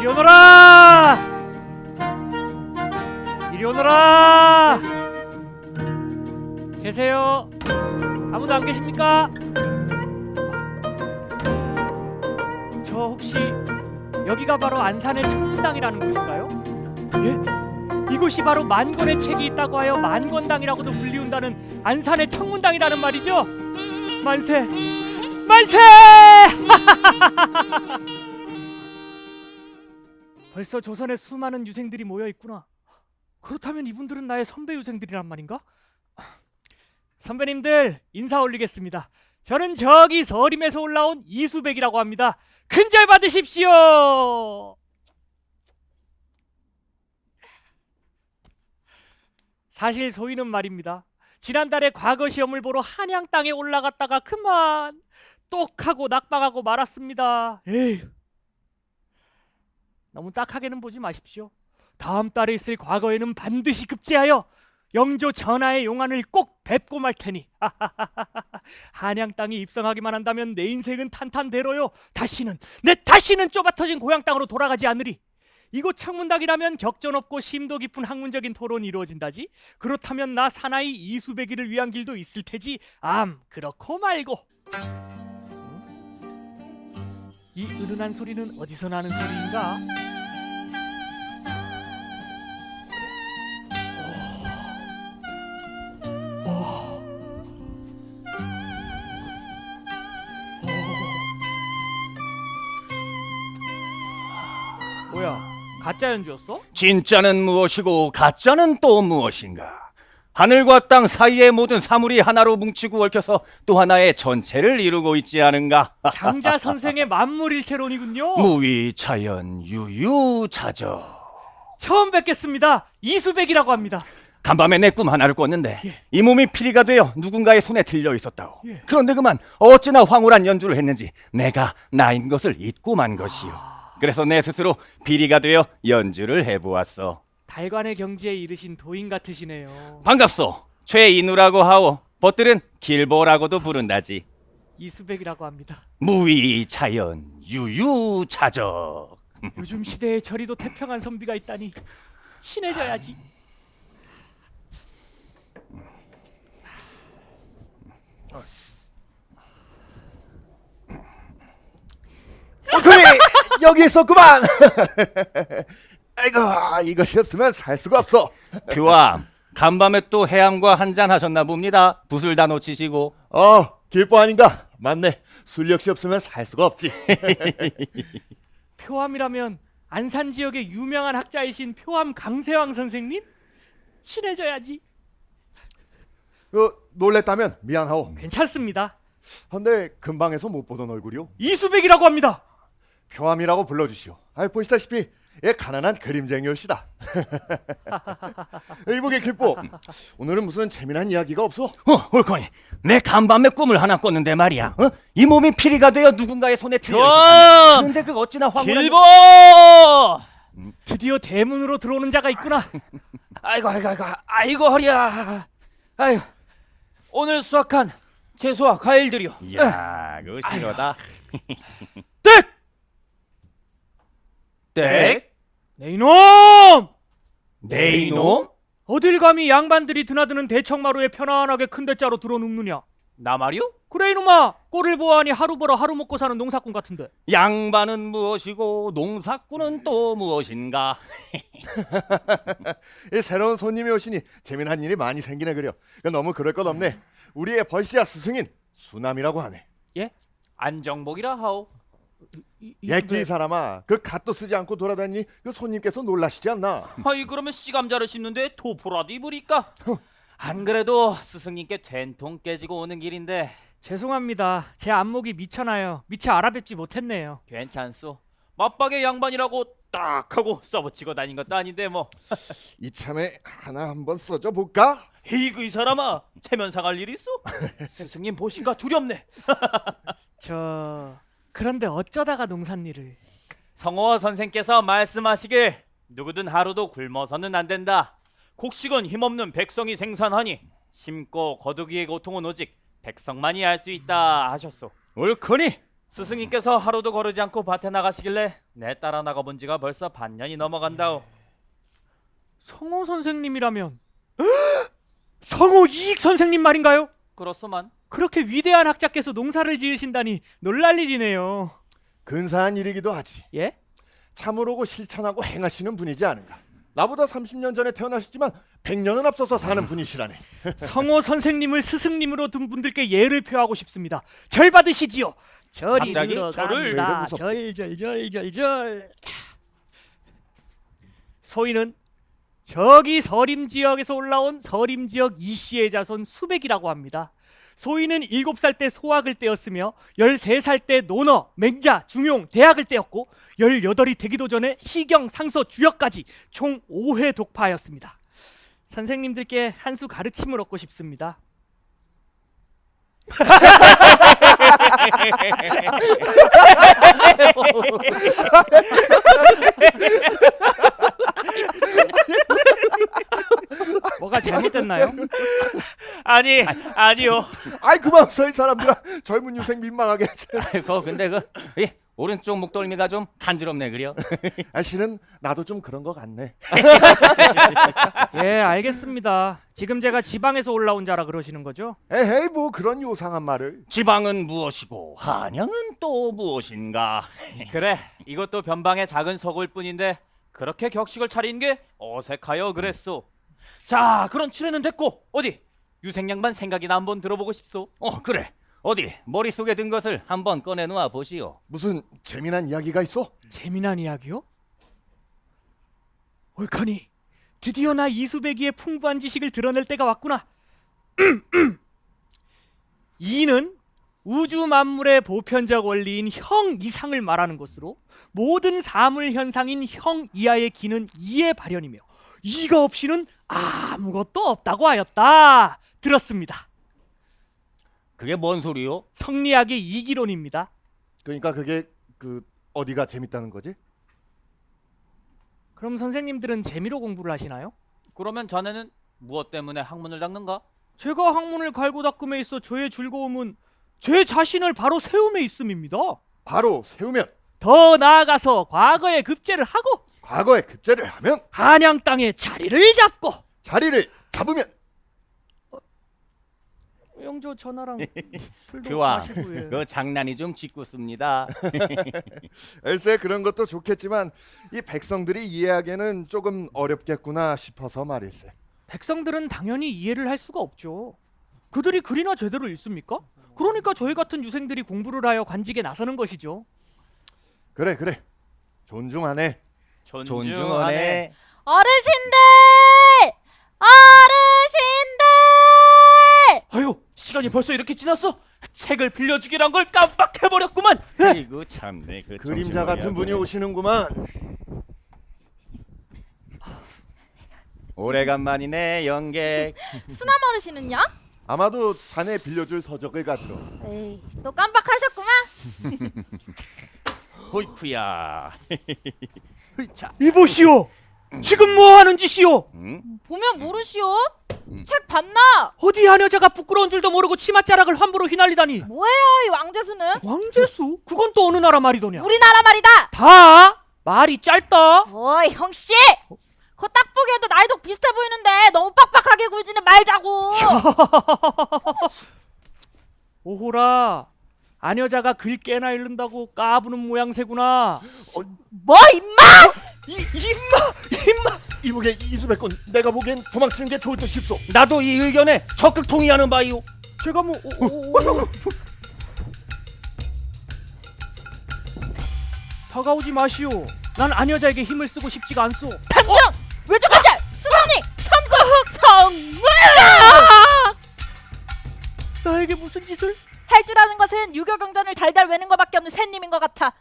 이리 오너라! 이리 오너라! 계세요? 아무도 안 계십니까? 저 혹시 여기가 바로 안산의 청문당이라는 곳인가요? 예? 이곳이 바로 만권의 책이 있다고 하여 만권당이라고도 불리운다는 안산의 청문당이라는 말이죠? 만세! 만세! 벌써 조선에 수많은 유생들이 모여있구나. 그렇다면 이분들은 나의 선배 유생들이란 말인가? 선배님들 인사 올리겠습니다. 저는 저기 서림에서 올라온 이수백이라고 합니다. 큰절 받으십시오. 사실 소위는 말입니다. 지난달에 과거 시험을 보러 한양 땅에 올라갔다가 그만 똑하고 낙방하고 말았습니다. 에휴, 너무 딱하게는 보지 마십시오. 다음 달에 있을 과거에는 반드시 급제하여 영조 전하의 용안을 꼭 뵙고 말 테니 한양 땅에 입성하기만 한다면 내 인생은 탄탄대로요. 다시는 좁아터진 고향 땅으로 돌아가지 않으리. 이곳 청문당이라면 격전 없고 심도 깊은 학문적인 토론이 이루어진다지. 그렇다면 나 사나이 이수백이를 위한 길도 있을 테지. 그렇고 말고. 이 은은한 소리는 어디서 나는 소리인가? 뭐야, 가짜 연주였어? 진짜는 무엇이고 가짜는 또 무엇인가? 하늘과 땅 사이의 모든 사물이 하나로 뭉치고 얽혀서 또 하나의 전체를 이루고 있지 않은가? 장자 선생의 만물일체론이군요. 무위자연 유유자적. 처음 뵙겠습니다. 이수백이라고 합니다. 간밤에 내 꿈 하나를 꿨는데 이 몸이 피리가 되어 누군가의 손에 들려 있었다오. 예. 그런데 그만 어찌나 황홀한 연주를 했는지 내가 나인 것을 잊고 만 것이요. 그래서 내 스스로 비리가 되어 연주를 해보았어. 달관의 경지에 이르신 도인 같으시네요. 반갑소. 최인우라고 하오. 벗들은 길보라고도 부른다지. 이수백이라고 합니다. 무위자연 유유자적. 요즘 시대에 저리도 태평한 선비가 있다니 친해져야지. 그래 여기 있었구만. 아이고 이것이 없으면 살 수가 없어. 교암, 간밤에 또 해암과 한잔 하셨나 봅니다. 붓을 다 놓치시고. 길보 아닌가? 맞네. 술 역시 없으면 살 수가 없지. 표암이라면 안산 지역의 유명한 학자이신 표암 강세왕 선생님? 친해져야지. 놀랬다면 미안하오. 괜찮습니다. 근데 근방에서 못 보던 얼굴이오. 이수백이라고 합니다. 표암이라고 불러주시오. 보시다시피 가난한 그림쟁이였시다. 이보게 길보, 오늘은 무슨 재미난 이야기가 없어? 옳거니. 내 간밤에 꿈을 하나 꿨는데 말이야. 이 몸이 피리가 되어 누군가의 손에 들려 있었다네. 그런데 그 어찌나 황홀한... 길보! 드디어 대문으로 들어오는 자가 있구나. 아이고 허리야. 아유, 오늘 수확한 채소와 과일들이요. 이야, 그거 싫어다. 땡! 땡? 네 이놈! 내 이놈? 어딜 감히 양반들이 드나드는 대청마루에 편안하게 큰 대자로 들어눕느냐? 나 말이요? 그래 이놈아, 꼴을 보아하니 하루 벌어 하루 먹고 사는 농사꾼 같은데. 양반은 무엇이고 농사꾼은 또 무엇인가? 새로운 손님이 오시니 재미난 일이 많이 생기네 그려. 너무 그럴 것 없네. 우리의 벌시야 스승인 수남이라고 하네. 예? 안정복이라 하오. 예끼 사람아, 그 갓도 쓰지 않고 돌아다니니 그 손님께서 놀라시지 않나? 아이 그러면 씨감자를 씹는데 도포라도 입으리까? 안 그래도 스승님께 된통 깨지고 오는 길인데. 죄송합니다. 제 안목이 미쳐나요. 미처 알아뵙지 못했네요. 괜찮소. 맞박의 양반이라고 딱 하고 써붙이고 다닌 것도 아닌데 뭐. 이참에 하나 한번 써줘 볼까? 이 사람아, 체면상할 일 있어? 스승님 보신가 두렵네. 그런데 어쩌다가 농산일을? 성호 선생께서 말씀하시길 누구든 하루도 굶어서는 안 된다. 곡식은 힘없는 백성이 생산하니 심고 거두기의 고통은 오직 백성만이 알 수 있다 하셨소. 옳거니. 스승님께서 하루도 거르지 않고 밭에 나가시길래 내 따라 나가본 지가 벌써 반년이 넘어간다오. 성호 선생님이라면 성호 이익 선생님 말인가요? 그렇소만. 그렇게 위대한 학자께서 농사를 지으신다니 놀랄 일이네요. 근사한 일이기도 하지. 예? 참으로고 실천하고 행하시는 분이지 않은가. 나보다 30년 전에 태어나셨지만 100년은 앞서서 사는 분이시라네. 성호 선생님을 스승님으로 둔 분들께 예를 표하고 싶습니다. 절 받으시지요. 절이 갑자기 들어간다. 절을? 왜 이래 무섭게. 절절절절절. 소인은 저기 서림 지역에서 올라온 서림 지역 이씨의 자손 수백이라고 합니다. 소인은 7살 때 소학을 떼었으며 13살 때 논어, 맹자, 중용, 대학을 떼었고 18이 되기도 전에 시경, 상서, 주역까지 총 5회 독파하였습니다. 선생님들께 한 수 가르침을 얻고 싶습니다. 뭐가 잘못됐나요? 아니요. 아이 그만 이 사람들아. 젊은 유생 민망하게. 아이고 근데 오른쪽 목덜미가 좀 간지럽네 그려. 실은 나도 좀 그런 것 같네. 예, 알겠습니다. 지금 제가 지방에서 올라온 자라 그러시는 거죠? 에헤이 뭐 그런 요상한 말을. 지방은 무엇이고 한양은 또 무엇인가? 그래, 이것도 변방의 작은 서구일 뿐인데 그렇게 격식을 차린 게 어색하여 그랬소. 자, 그런 칠해는 됐고 어디 유생양반 생각이나 한번 들어보고 싶소. 그래. 어디 머릿속에 든 것을 한번 꺼내놓아 보시오. 무슨 재미난 이야기가 있어? 재미난 이야기요? 옳거니 드디어 나 이수배기의 풍부한 지식을 드러낼 때가 왔구나. 이는 우주 만물의 보편적 원리인 형 이상을 말하는 것으로 모든 사물 현상인 형 이하의 기는 이의 발현이며 이가 없이는 아무것도 없다고 하였다. 들었습니다. 그게 뭔 소리요? 성리학의 이기론입니다. 그러니까 그게 어디가 재밌다는 거지? 그럼 선생님들은 재미로 공부를 하시나요? 그러면 자네는 무엇 때문에 학문을 닦는가? 제가 학문을 갈고 닦음에 있어 저의 즐거움은 제 자신을 바로 세움에 있음입니다. 바로 세우면, 더 나아가서 과거에 급제를 하고 과거에 급제를 하면, 한양 땅에 자리를 잡고 자리를 잡으면. 영조 전하랑 술도 교황, 마시고 예. 그 장난이 좀 짓궂습니다. 글쎄 그런 것도 좋겠지만 이 백성들이 이해하기에는 조금 어렵겠구나 싶어서 말일세. 백성들은 당연히 이해를 할 수가 없죠. 그들이 글이나 제대로 읽습니까? 그러니까 저희 같은 유생들이 공부를 하여 관직에 나서는 것이죠. 그래 존중하네. 존중하네. 어르신들! 어르신들! 아유, 시간이 벌써 이렇게 지났어? 책을 빌려주기란 걸 깜빡해버렸구만. 아이고 참네. 그 그림자 같은 정신머리하고. 분이 오시는구만. 오래간만이네 영객. 수남 어르신은요? 아마도 자네 빌려줄 서적을 가지러. 에이, 또 깜빡하셨구만. 호이쿠야. 자, 이보시오. 지금 뭐 하는 짓이오? 응? 보면 모르시오? 책 봤나? 어디 한 여자가 부끄러운 줄도 모르고 치맛자락을 함부로 휘날리다니. 뭐예요, 이 왕재수는? 왕재수? 그건 또 어느 나라 말이더냐? 우리나라 말이다. 다 말이 짧다. 어이, 형씨! 그거 딱 보기에도 나이도 비슷해 보이는데 너무 빡빡하게 굴지는 말자고. 오호라. 안 여자가 글 깨나 읽는다고 까부는 모양새구나. 뭐, 임마! 임마 이보게 이수백군, 내가 보기엔 도망치는 게 좋을 듯 싶소. 나도 이 의견에 적극 동의하는 바이오. 제가 뭐 다가오지 마시오. 난 안 여자에게 힘을 쓰고 싶지가 않소. 당장! 외적하자! 수상이! 선국! 성문! 나에게 무슨 짓을? 할 줄 아는 것은 유교경전을 달달 외는 것밖에 없는 새님인 것 같아.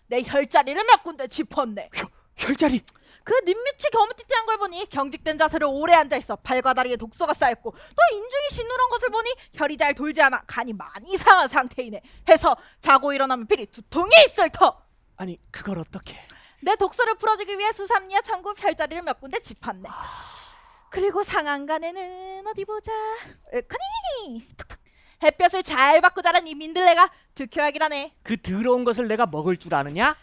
내 혈자리를 몇 군데 짚었네. 혈자리. 그 밋밋이 겨무띠띠한 걸 보니 경직된 자세로 오래 앉아있어 발과 다리에 독소가 쌓였고 또 인중이 시누런 것을 보니 혈이 잘 돌지 않아 간이 많이 상한 상태이네. 해서 자고 일어나면 필히 두통이 있을 터. 아니 그걸 어떻게? 내 독소를 풀어주기 위해 수삼리와 천국 혈자리를 몇 군데 짚었네. 그리고 상안간에는 어디 보자. 옳거니 het볕을 잘 받고 자란 이 민들레가 득효약이라네. 그 더러운 것을 내가 먹을 줄 아느냐?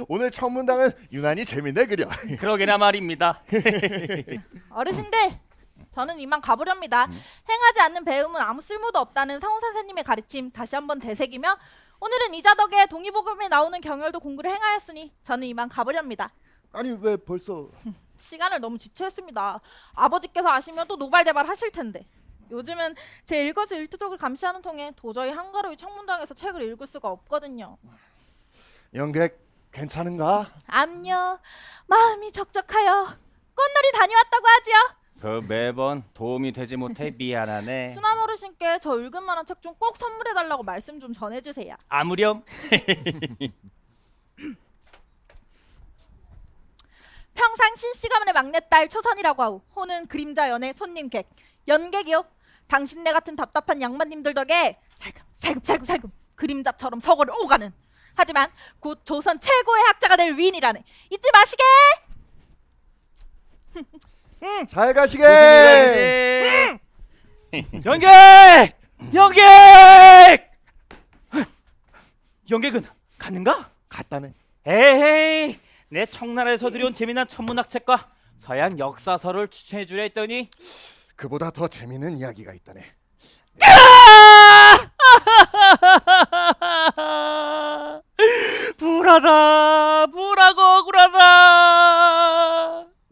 오늘 청문당은 유난히 재밌네 그려. 그러게나 말입니다. 어르신들, 저는 이만 가보렵니다. 행하지 않는 배움은 아무 쓸모도 없다는 성우 선생님의 가르침 다시 한번 되새기며 오늘은 이자 덕에 동의보감에 나오는 경열도 공부를 행하였으니 저는 이만 가보렵니다. 아니 왜 벌써? 시간을 너무 지체했습니다. 아버지께서 아시면 또 노발대발 하실 텐데. 요즘은 제 일거수일투족을 감시하는 통에 도저히 한가로이 청문당에서 책을 읽을 수가 없거든요. 영객 괜찮은가? 암요, 마음이 적적하여 꽃놀이 다녀왔다고 하지요. 그 매번 도움이 되지 못해 미안하네. 수남 어르신께 저 읽을 만한 책 좀 꼭 선물해달라고 말씀 좀 전해주세요. 아무렴. 평상 신씨 가문의 막내딸 초선이라고 하오. 호는 그림자 연의 손님객 연객이요. 당신네 같은 답답한 양반님들 덕에 살금 그림자처럼 서거를 오가는. 하지만 곧 조선 최고의 학자가 될 위인이라네. 잊지 마시게. 잘 가시게. 조심히 영객! 영객! 영객은 갔는가? 갔다네. 에헤이, 내 청나라에서 들여온 재미난 천문학 책과 서양 역사서를 추천해주려 했더니 그보다 더 재밌는 이야기가 있다네. 불하다, 불하고 억울하다.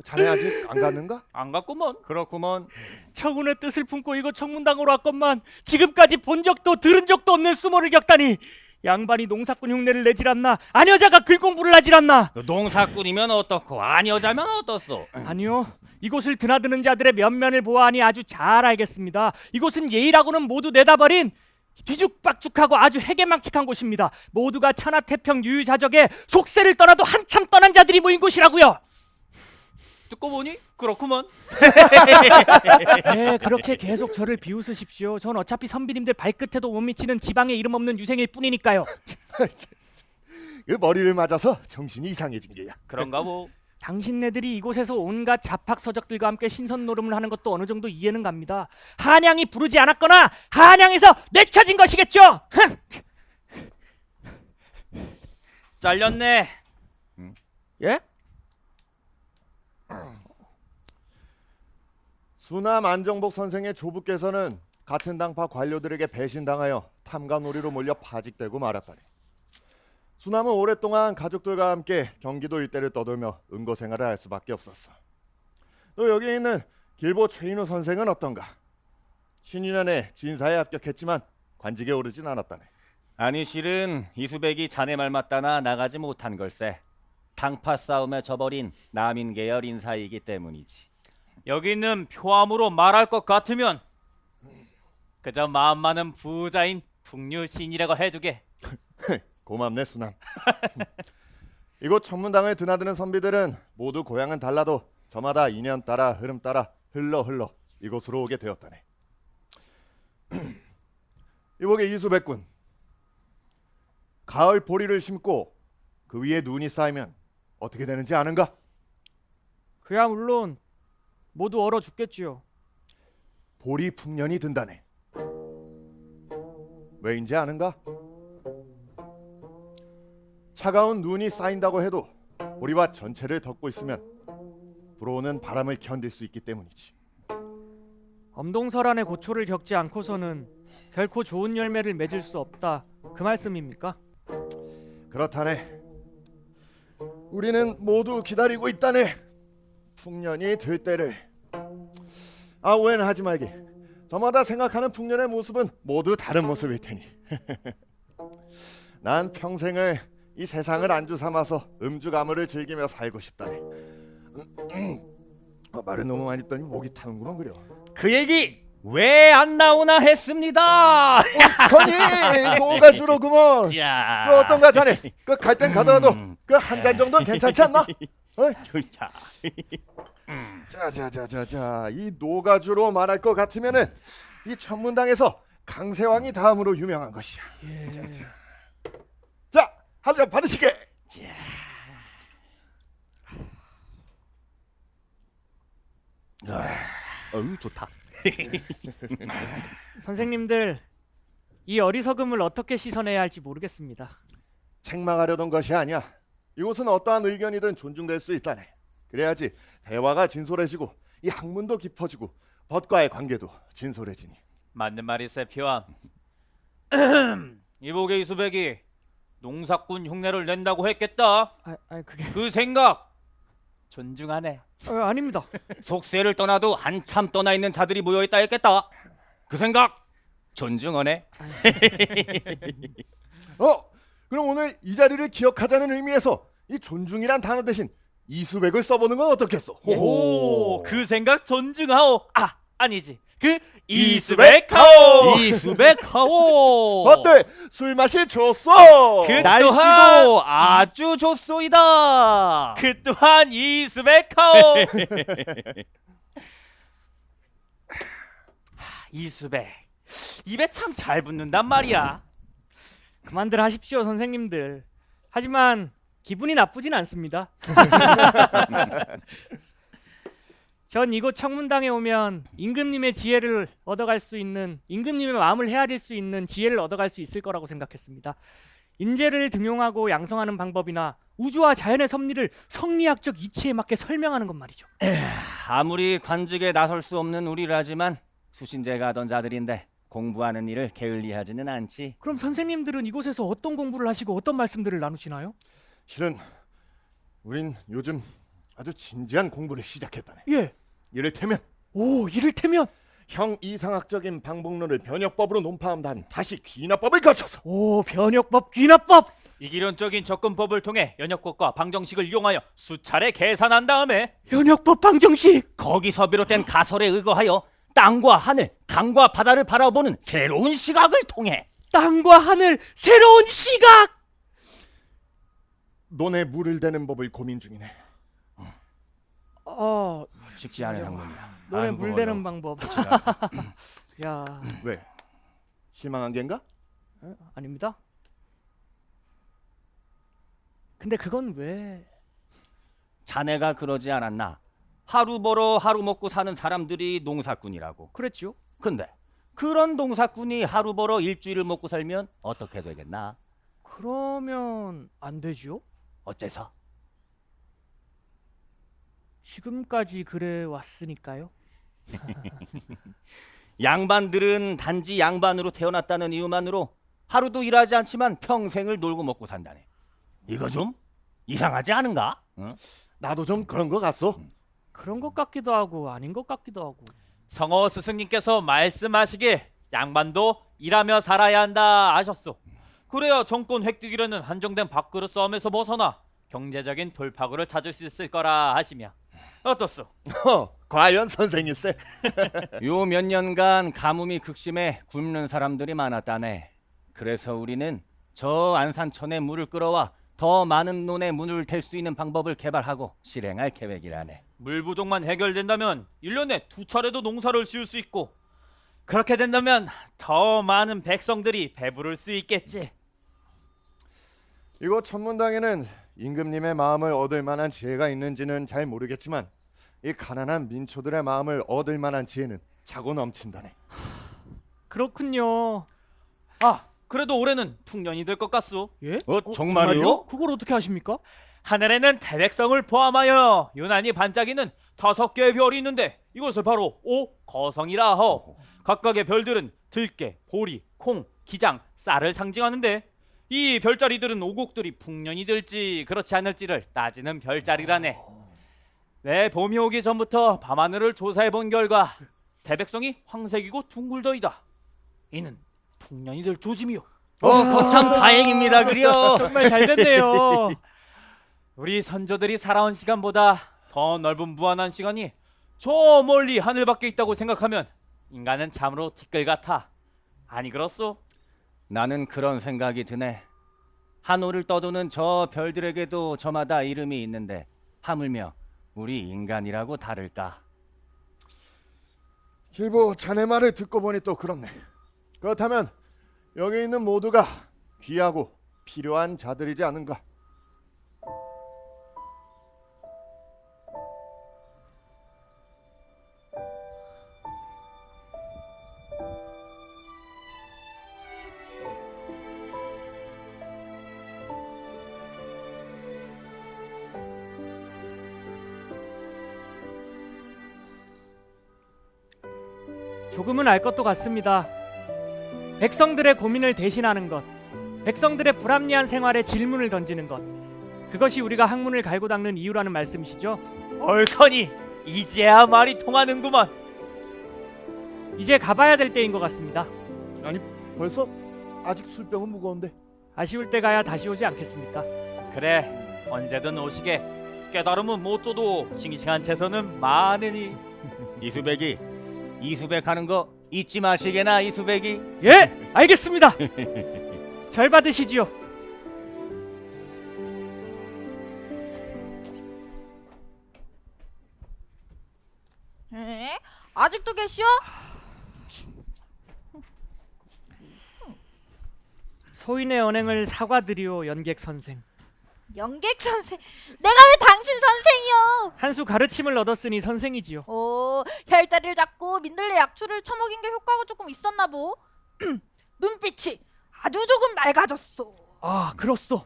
자네 아직 안 갔는가? 안 갔구먼. 그렇구먼. 청운의 뜻을 품고 이곳 청문당으로 왔건만 지금까지 본 적도 들은 적도 없는 수모를 겪다니. 양반이 농사꾼 흉내를 내질 않나? 아녀자가 글공부를 하질 않나? 농사꾼이면 어떻고 아녀자면 어떻소? 아니요. 이곳을 드나드는 자들의 면면을 보아하니 아주 잘 알겠습니다. 이곳은 예의라고는 모두 내다버린 뒤죽박죽하고 아주 해괴망측한 곳입니다. 모두가 천하태평 유유자적에 속세를 떠나도 한참 떠난 자들이 모인 곳이라고요. 듣고 보니 그렇구먼. 네, 그렇게 계속 저를 비웃으십시오. 전 어차피 선비님들 발끝에도 못 미치는 지방에 이름 없는 유생일 뿐이니까요. 그 머리를 맞아서 정신이 이상해진 게야. 그런가 보. 당신네들이 이곳에서 온갖 잡학서적들과 함께 신선노름을 하는 것도 어느 정도 이해는 갑니다. 한양이 부르지 않았거나 한양에서 내쳐진 것이겠죠. 잘렸네. 예? 수남 안정복 선생의 조부께서는 같은 당파 관료들에게 배신당하여 탐관오리로 몰려 파직되고 말았다네. 수남은 오랫동안 가족들과 함께 경기도 일대를 떠돌며 은거 생활을 할 수밖에 없었어. 또 여기 있는 길보 최인우 선생은 어떤가? 신인년에 진사에 합격했지만 관직에 오르진 않았다네. 아니 실은 이수백이 자네 말 맞다나 나가지 못한 걸세. 당파 싸움에 져버린 남인 계열 인사이기 때문이지. 여기 있는 표암으로 말할 것 같으면 그저 마음 많은 부자인 풍류신이라고 해두게. 고맙네 수남. 이곳 천문당을 드나드는 선비들은 모두 고향은 달라도 저마다 인연 따라 흐름 따라 흘러 이곳으로 오게 되었다네. 이보게 이수백군. 가을 보리를 심고 그 위에 눈이 쌓이면 어떻게 되는지 아는가? 그야 물론 모두 얼어 죽겠지요. 보리 풍년이 든다네. 왜인지 아는가? 차가운 눈이 쌓인다고 해도 보리밭 전체를 덮고 있으면 불어오는 바람을 견딜 수 있기 때문이지. 엄동설안의 고초를 겪지 않고서는 결코 좋은 열매를 맺을 수 없다. 그 말씀입니까? 그렇다네. 우리는 모두 기다리고 있다네. 풍년이 들 때를. 아, 오해는 하지 말게. 저마다 생각하는 풍년의 모습은 모두 다른 모습일 테니. 난 평생을 이 세상을 안주 삼아서 음주가물을 즐기며 살고 싶다네. 말을 너무 많이 했더니 목이 타는구만 그려. 그 얘기 왜 안 나오나 했습니다. 건이 노가주로구먼. 자, 그 어떤가 자네? 그 갈 땐 가더라도 그 한 잔 정도는 괜찮지 않나? 어이? 자, 자, 이 노가주로 말할 것 같으면은 이 천문당에서 강세왕이 다음으로 유명한 것이야. 자, 한 잔 받으시게. 어우 좋다. 선생님들, 이 어리석음을 어떻게 씻어내야 할지 모르겠습니다. 책망하려던 것이 아니야. 이곳은 어떠한 의견이든 존중될 수 있다네. 그래야지 대화가 진솔해지고 이 학문도 깊어지고 벗과의 관계도 진솔해지니. 맞는 말이세 피와. 이복의 이수백이 농사꾼 흉내를 낸다고 했겠다. 그게 그 생각 존중하네. 아닙니다. 속세를 떠나도 한참 떠나 있는 자들이 모여 있다 했겠다. 그 생각 존중하네. 그럼 오늘 이 자리를 기억하자는 의미에서 이 존중이란 단어 대신 이수백을 써보는 건 어떻겠소? 오, 그 생각 존중하오. 아니지. 그 이수백 이수백하오. 이수백하오. 어때? 술 맛이 좋소? 그 날씨도 아주 좋소이다. 그 또한 이수백하오. 이수백 입에 참 잘 붙는단 말이야. 그만들 하십시오, 선생님들. 하지만 기분이 나쁘진 않습니다. 전 이곳 청문당에 오면 임금님의 지혜를 얻어갈 수 있는, 임금님의 마음을 헤아릴 수 있는 지혜를 얻어갈 수 있을 거라고 생각했습니다. 인재를 등용하고 양성하는 방법이나 우주와 자연의 섭리를 성리학적 이치에 맞게 설명하는 것 말이죠. 아무리 관직에 나설 수 없는 우리라지만 수신제가 하던 자들인데 공부하는 일을 게을리하지는 않지. 그럼 선생님들은 이곳에서 어떤 공부를 하시고 어떤 말씀들을 나누시나요? 실은 우린 요즘 아주 진지한 공부를 시작했다네. 예. 이를테면 이를테면 형 이상학적인 방법론을 변혁법으로 논파한 다음 다시 귀납법을 거쳐서 변혁법, 귀납법. 이기론적인 접근법을 통해 연역법과 방정식을 이용하여 수차례 계산한 다음에 변혁법, 방정식. 거기서 비롯된 가설에 의거하여 땅과 하늘, 강과 바다를 바라보는 새로운 시각을 통해 땅과 하늘, 새로운 시각. 논에 물을 대는 법을 고민 중이네. 쉽지 않은 학문이야. 논에 아이고, 물 대는 어려워. 방법. 야, 왜? 실망한 겐가? 아닙니다. 근데 그건 왜? 자네가 그러지 않았나? 하루 벌어 하루 먹고 사는 사람들이 농사꾼이라고. 그랬죠. 근데 그런 농사꾼이 하루 벌어 일주일을 먹고 살면 어떻게 되겠나? 그러면 안 되죠. 어째서? 지금까지 그래 왔으니까요. 양반들은 단지 양반으로 태어났다는 이유만으로 하루도 일하지 않지만 평생을 놀고 먹고 산다네. 이거 좀 이상하지 않은가? 응? 나도 좀 그런 거 같소. 그런 것 같기도 하고 아닌 것 같기도 하고. 성어 스승님께서 말씀하시길 양반도 일하며 살아야 한다 하셨소. 그래야 정권 획득이라는 한정된 밥그릇 싸움에서 벗어나 경제적인 돌파구를 찾을 수 있을 거라 하시며 어떻소? 과연 선생일세. 요 몇 년간 가뭄이 극심해 굶는 사람들이 많았다네. 그래서 우리는 저 안산천에 물을 끌어와 더 많은 논에 문을 댈 수 있는 방법을 개발하고 실행할 계획이라네. 물 부족만 해결된다면 1년에 2차례도 농사를 지을 수 있고 그렇게 된다면 더 많은 백성들이 배부를 수 있겠지. 이곳 천문당에는 임금님의 마음을 얻을 만한 지혜가 있는지는 잘 모르겠지만 이 가난한 민초들의 마음을 얻을 만한 지혜는 차고 넘친다네. 그렇군요. 그래도 올해는 풍년이 될 것 같소. 예? 정말요? 그걸 어떻게 아십니까? 하늘에는 대백성을 포함하여 유난히 반짝이는 5개의 별이 있는데 이것을 바로 오거성이라 하오. 각각의 별들은 들깨, 보리, 콩, 기장, 쌀을 상징하는데 이 별자리들은 오곡들이 풍년이 될지 그렇지 않을지를 따지는 별자리라네. 내 봄이 오기 전부터 밤하늘을 조사해 본 결과 대백성이 황색이고 둥글더이다. 이는 풍년이 될 조짐이요. 거참 다행입니다, 그려. 정말 잘 됐네요. 우리 선조들이 살아온 시간보다 더 넓은 무한한 시간이 저 멀리 하늘 밖에 있다고 생각하면 인간은 참으로 티끌 같아. 아니 그렇소? 나는 그런 생각이 드네. 하늘을 떠도는 저 별들에게도 저마다 이름이 있는데 하물며 우리 인간이라고 다를까? 길보 자네 말을 듣고 보니 또 그렇네. 그렇다면 여기 있는 모두가 귀하고 필요한 자들이지 않은가? 조금은 알 것도 같습니다. 백성들의 고민을 대신하는 것, 백성들의 불합리한 생활에 질문을 던지는 것, 그것이 우리가 학문을 갈고 닦는 이유라는 말씀이시죠? 옳거니 이제야 말이 통하는구만. 이제 가봐야 될 때인 것 같습니다. 아니 벌써? 아직 술병은 무거운데. 아쉬울 때 가야 다시 오지 않겠습니까? 그래, 언제든 오시게. 깨달음은 못 줘도 싱싱한 채소는 많으니. 이수백이 이수백하는 거 잊지 마시게나 이수백이. 예, 알겠습니다. 절 받으시지요. 에? 아직도 계시오? 소인의 언행을 사과드리오, 연객 선생. 영객 선생, 내가 왜 당신 선생이요? 한 수 가르침을 얻었으니 선생이지요. 오, 혈자리를 잡고 민들레 약초를 처먹인 게 효과가 조금 있었나 보. 눈빛이 아주 조금 맑아졌소. 아, 그렇소.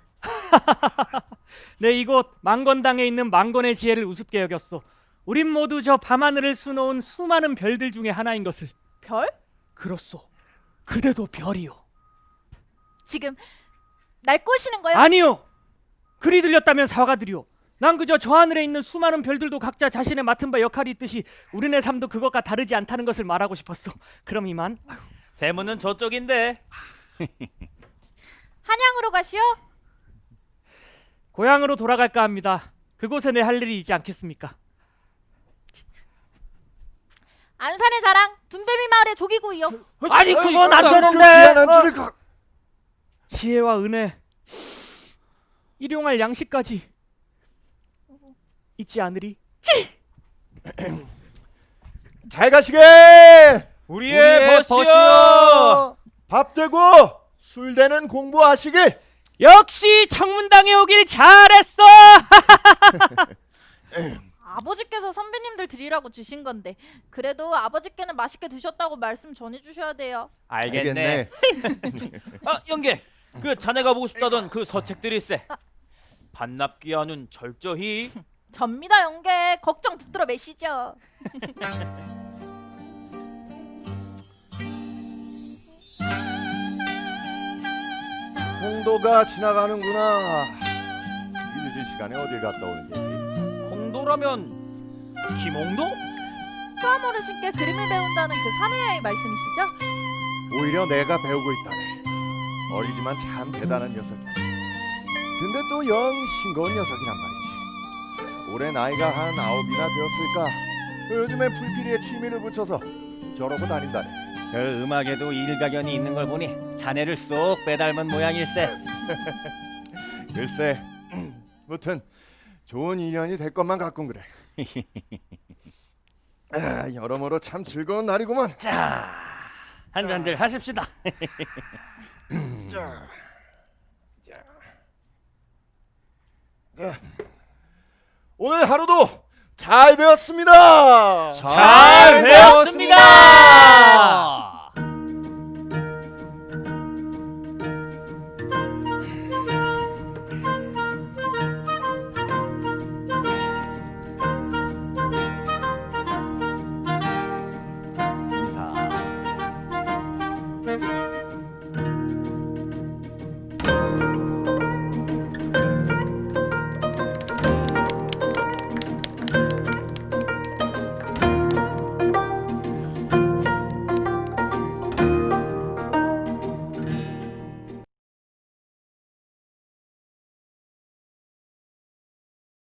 네, 이곳 망건당에 있는 망건의 지혜를 우습게 여겼소. 우린 모두 저 밤하늘을 수놓은 수많은 별들 중에 하나인 것을. 별? 그렇소. 그대도 별이요. 지금 날 꼬시는 거요? 아니요. 그리 들렸다면 사과드리오. 난 그저 저 하늘에 있는 수많은 별들도 각자 자신의 맡은 바 역할이 있듯이 우리네 삶도 그것과 다르지 않다는 것을 말하고 싶었어. 그럼 이만. 대문은 저쪽인데. 한양으로 가시오. 고향으로 돌아갈까 합니다. 그곳에 내 할 일이 있지 않겠습니까? 안산의 자랑 둔배미 마을의 조기구이요. 아니 그건 안 되는데. 미안한 줄을 가. 지혜와 은혜, 일용할 양식까지 잊지 않으리. 잘 가시게. 우리의 벗이여. 밥 되고 술 되는 공부하시길. 역시 청문당에 오길 잘했어. 아버지께서 선배님들 드리라고 주신 건데 그래도 아버지께는 맛있게 드셨다고 말씀 전해주셔야 돼요. 알겠네. 아, 영계. 그 자네가 보고 싶다던 그 서책들이 있어. 반납기한은 철저히. 접니다 영계. 걱정 붙들어 매시죠. 홍도가 지나가는구나. 이 늦은 시간에 어딜 갔다 오는 게지? 홍도라면 김홍도? 처음 어르신께 그림을 배운다는 그 사내의 말씀이시죠? 오히려 내가 배우고 있다네. 어리지만 참 대단한 녀석이야. 근데 또 영 싱거운 녀석이란 말이지. 올해 나이가 한 9이나 되었을까. 요즘에 불필이에 취미를 붙여서 저러고 다닌다네. 그 음악에도 일가견이 있는 걸 보니 자네를 쏙 빼닮은 모양일세. 글쎄, 무튼 좋은 인연이 될 것만 같군 그래. 아, 여러모로 참 즐거운 날이구만. 자, 한 잔들 하십시다. 자. 오늘 하루도 잘 배웠습니다. 잘 배웠습니다.